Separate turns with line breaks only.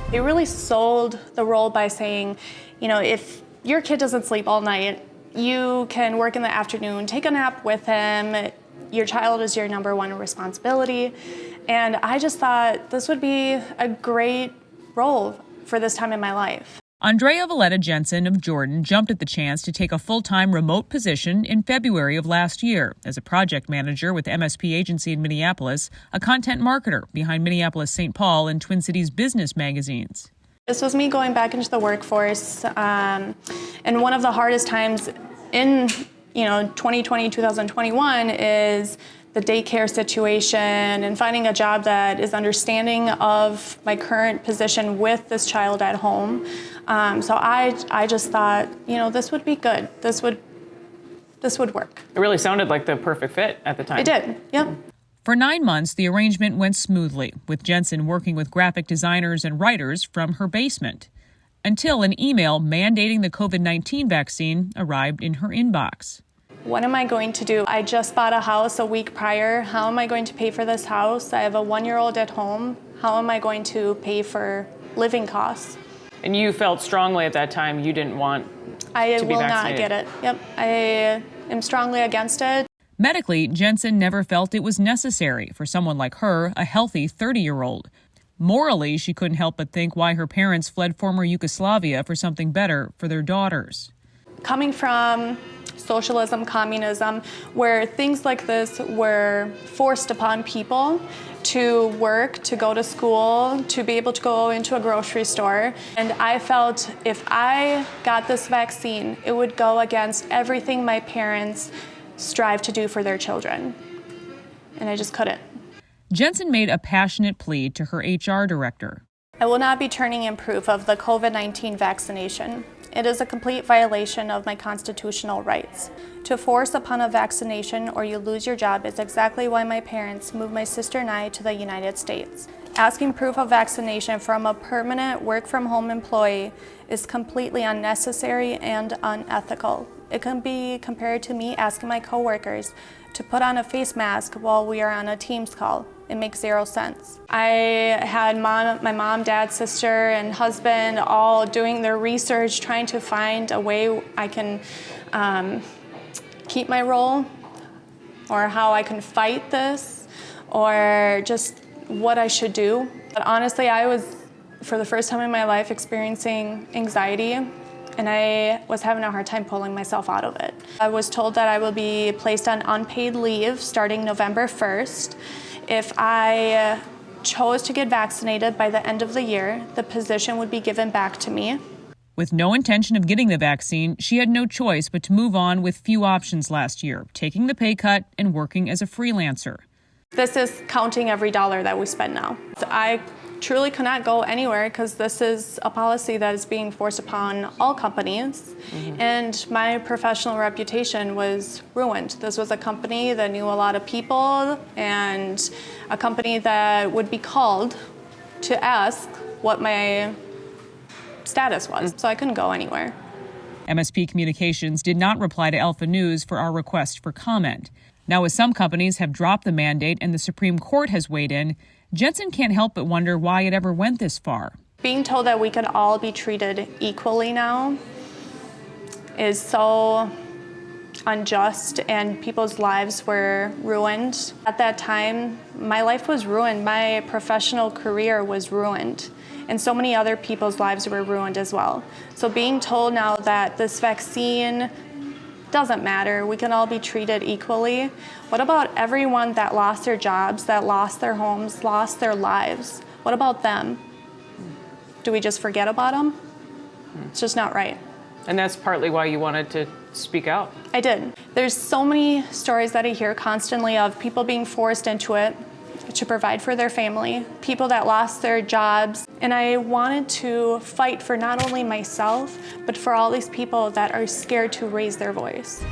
They really sold the role by saying, you know, if your kid doesn't sleep all night, you can work in the afternoon, take a nap with him. Your child is your number one responsibility. And I just thought this would be a great role for this time in my life.
Andrea Vuleta-Jensen of Jordan jumped at the chance to take a full-time remote position in February of last year as a project manager with MSP Agency in Minneapolis, a content marketer behind Minneapolis.St. Paul and Twin Cities business magazines.
This was me going back into the workforce, and one of the hardest times in 2020, 2021 is the daycare situation and finding a job that is understanding of my current position with this child at home. So I just thought, this would be good. This would work.
It really sounded like the perfect fit at the time.
It did, yep.
For 9 months, the arrangement went smoothly, with Jensen working with graphic designers and writers from her basement, until an email mandating the COVID-19 vaccine arrived in her inbox.
What am I going to do? I just bought a house a week prior. How am I going to pay for this house? I have a 1-year-old at home. How am I going to pay for living costs?
And you felt strongly at that time you didn't want to be vaccinated.
I will not get it. Yep, I am strongly against it.
Medically, Jensen never felt it was necessary for someone like her, a healthy 30-year-old. Morally, she couldn't help but think why her parents fled former Yugoslavia for something better for their daughters.
Coming from socialism, communism, where things like this were forced upon people to work, to go to school, to be able to go into a grocery store. And I felt if I got this vaccine, it would go against everything my parents strive to do for their children. And I just couldn't.
Jensen made a passionate plea to her HR director.
I will not be turning in proof of the COVID-19 vaccination. It is a complete violation of my constitutional rights. To force upon a vaccination or you lose your job is exactly why my parents moved my sister and I to the United States. Asking proof of vaccination from a permanent work-from-home employee is completely unnecessary and unethical. It can be compared to me asking my coworkers to put on a face mask while we are on a Teams call. It makes zero sense. I had my mom, dad, sister, and husband all doing their research, trying to find a way I can keep my role, or how I can fight this, or just what I should do. But honestly, I was, for the first time in my life, experiencing anxiety, and I was having a hard time pulling myself out of it. I was told that I will be placed on unpaid leave starting November 1st. If I chose to get vaccinated by the end of the year, the position would be given back to me.
With no intention of getting the vaccine, she had no choice but to move on with few options last year, taking the pay cut and working as a freelancer.
This is counting every dollar that we spend now. I truly could not go anywhere because this is a policy that is being forced upon all companies. And my professional reputation was ruined. This was a company that knew a lot of people and a company that would be called to ask what my status was. So I couldn't go anywhere.
MSP Communications did not reply to Alpha News for our request for comment. Now, as some companies have dropped the mandate and the Supreme Court has weighed in, Jensen can't help but wonder why it ever went this far.
Being told that we could all be treated equally now is so unjust, and people's lives were ruined. At that time, my life was ruined. My professional career was ruined, and so many other people's lives were ruined as well. So being told now that this vaccine doesn't matter, we can all be treated equally. What about everyone that lost their jobs, that lost their homes, lost their lives? What about them? Do we just forget about them? It's just not right.
And that's partly why you wanted to speak out.
I did. There's so many stories that I hear constantly of people being forced into it to provide for their family, people that lost their jobs. And I wanted to fight for not only myself, but for all these people that are scared to raise their voice.